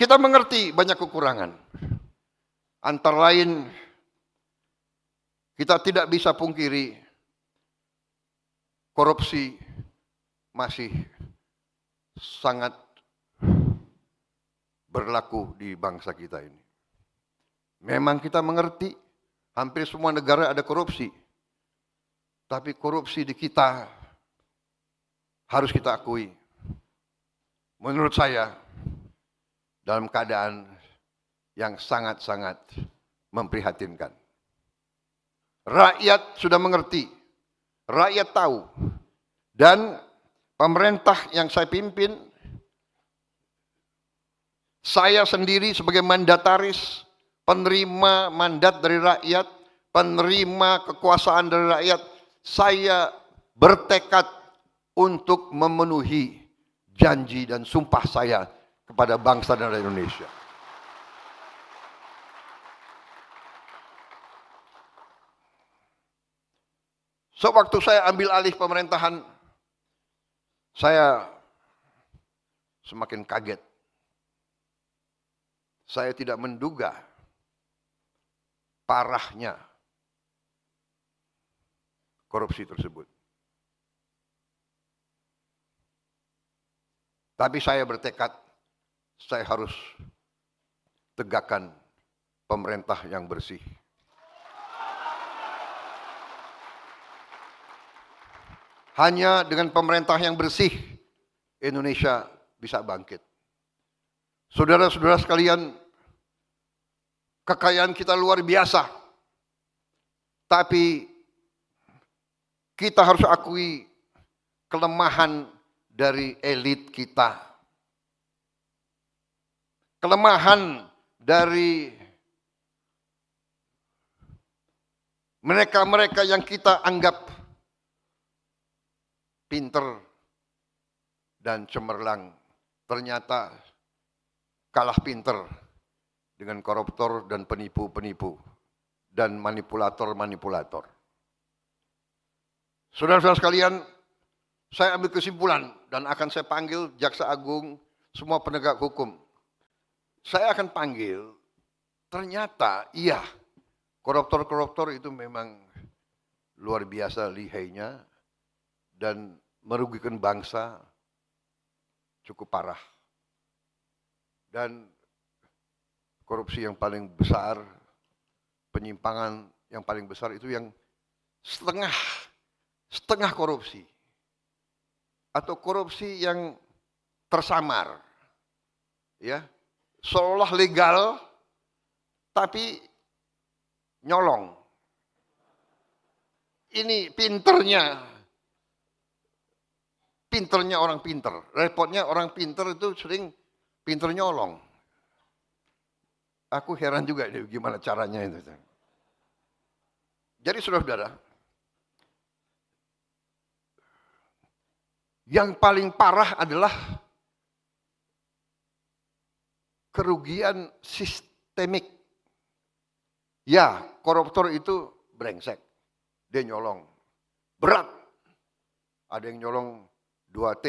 Kita mengerti banyak kekurangan. Antara lain, kita tidak bisa pungkiri korupsi masih sangat berlaku di bangsa kita ini. Memang kita mengerti hampir semua negara ada korupsi. Tapi korupsi di kita harus kita akui. Menurut saya dalam keadaan yang sangat-sangat memprihatinkan. Rakyat sudah mengerti, rakyat tahu, dan pemerintah yang saya pimpin, saya sendiri sebagai mandataris, penerima mandat dari rakyat, penerima kekuasaan dari rakyat, saya bertekad untuk memenuhi janji dan sumpah saya kepada bangsa dan rakyat Indonesia. Sewaktu saya ambil alih pemerintahan, saya semakin kaget. Saya tidak menduga parahnya korupsi tersebut. Tapi saya bertekad, saya harus tegakkan pemerintah yang bersih. Hanya dengan pemerintah yang bersih, Indonesia bisa bangkit. Saudara-saudara sekalian, kekayaan kita luar biasa. Tapi kita harus akui kelemahan dari elit kita. Kelemahan dari mereka-mereka yang kita anggap pinter dan cemerlang, ternyata kalah pinter dengan koruptor dan penipu-penipu dan manipulator-manipulator. Saudara-saudara sekalian, saya ambil kesimpulan dan akan saya panggil Jaksa Agung, semua penegak hukum. Saya akan panggil, ternyata iya, koruptor-koruptor itu memang luar biasa lihainya dan merugikan bangsa cukup parah. Dan korupsi yang paling besar, penyimpangan yang paling besar itu yang setengah korupsi. Atau korupsi yang tersamar. Ya, seolah legal tapi nyolong. Ini pinternya orang pinter. Repotnya orang pinter itu sering pinter nyolong. Aku heran juga deh gimana caranya itu. Jadi saudara-saudara, yang paling parah adalah kerugian sistemik. Ya, koruptor itu brengsek. Dia nyolong. Berat. Ada yang nyolong 2T,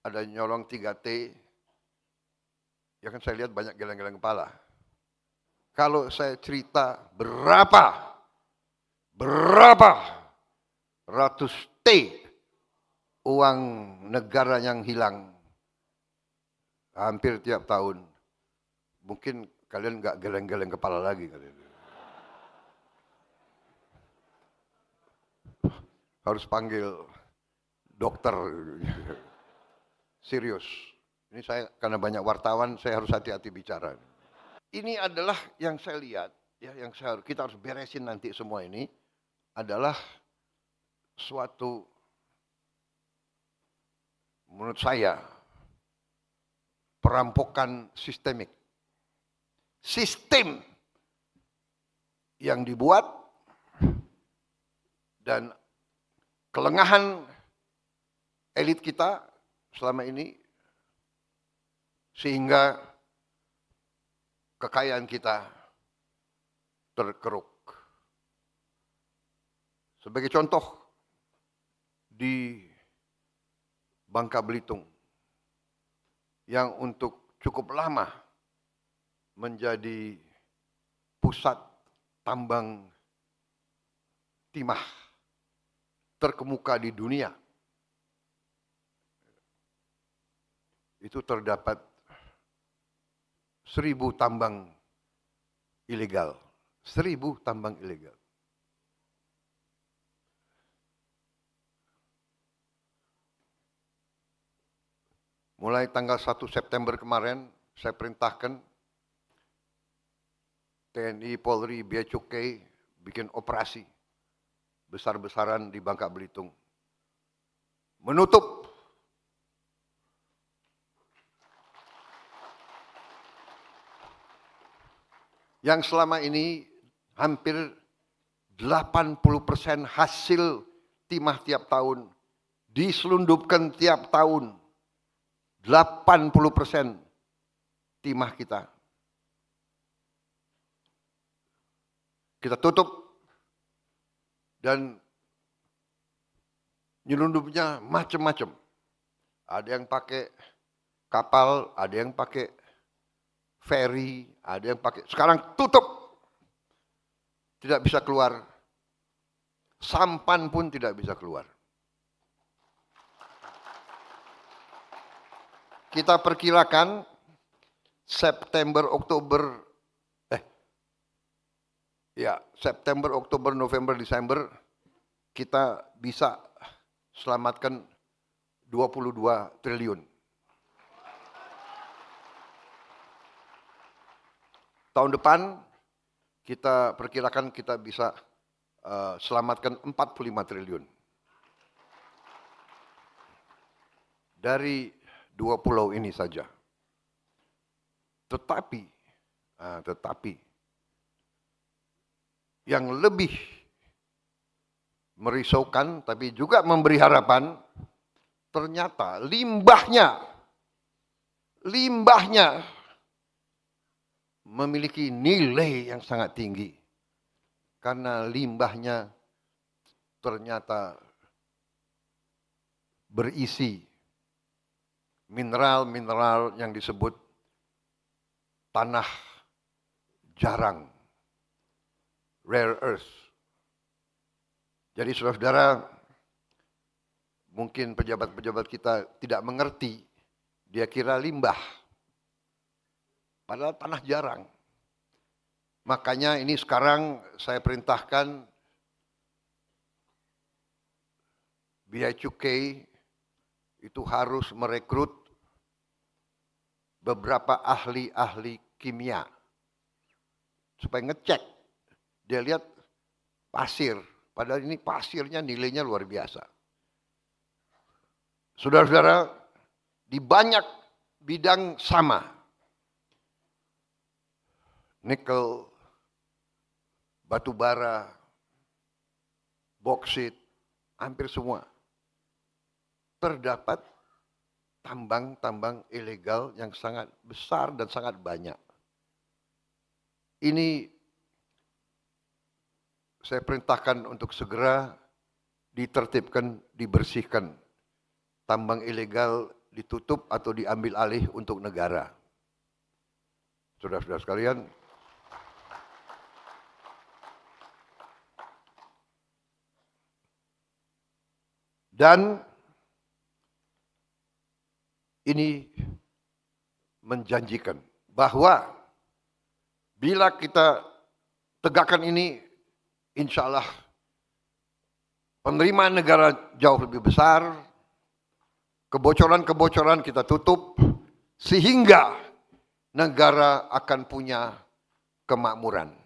ada yang nyolong 3T. Ya kan saya lihat banyak geleng-geleng kepala. Kalau saya cerita berapa ratus T uang negara yang hilang hampir tiap tahun, mungkin kalian nggak geleng-geleng kepala lagi kalian. Harus panggil dokter. Serius. Ini saya karena banyak wartawan, saya harus hati-hati bicara. Ini adalah yang saya lihat, ya, yang kita harus beresin nanti semua ini adalah suatu, menurut saya, perampokan sistemik. Sistem yang dibuat dan kelengahan elit kita selama ini sehingga kekayaan kita terkeruk. Sebagai contoh, di Bangka Belitung yang untuk cukup lama menjadi pusat tambang timah terkemuka di dunia. Itu terdapat 1.000 tambang ilegal. 1.000 tambang ilegal. Mulai tanggal 1 September kemarin, saya perintahkan TNI, Polri, Bea Cukai bikin operasi besar-besaran di Bangka Belitung. Menutup yang selama ini hampir 80% hasil timah tiap tahun diselundupkan tiap tahun. 80% timah kita tutup dan nyelundupnya macam-macam. Ada yang pakai kapal, ada yang pakai ferry, ada yang pakai. Sekarang tutup. Tidak bisa keluar. Sampan pun tidak bisa keluar. Kita perkirakan September, Oktober, November, Desember kita bisa selamatkan 22 triliun. Tahun depan kita perkirakan kita bisa selamatkan 45 triliun. Dari 2 pulau ini saja. Tetapi yang lebih merisaukan tapi juga memberi harapan, ternyata limbahnya memiliki nilai yang sangat tinggi. Karena limbahnya ternyata berisi mineral-mineral yang disebut tanah jarang, rare earth. Jadi saudara-saudara, mungkin pejabat-pejabat kita tidak mengerti, dia kira limbah. Padahal tanah jarang. Makanya ini sekarang saya perintahkan Bea Cukai itu harus merekrut beberapa ahli-ahli kimia supaya ngecek. Dia lihat pasir, padahal ini pasirnya nilainya luar biasa. Saudara-saudara, di banyak bidang sama. Nikel, batu bara, boksit, hampir semua. Terdapat tambang-tambang ilegal yang sangat besar dan sangat banyak. Ini saya perintahkan untuk segera ditertibkan, dibersihkan. Tambang ilegal ditutup atau diambil alih untuk negara. Saudara-saudara sekalian, dan ini menjanjikan bahwa bila kita tegakkan ini, insya Allah penerimaan negara jauh lebih besar, kebocoran-kebocoran kita tutup, sehingga negara akan punya kemakmuran.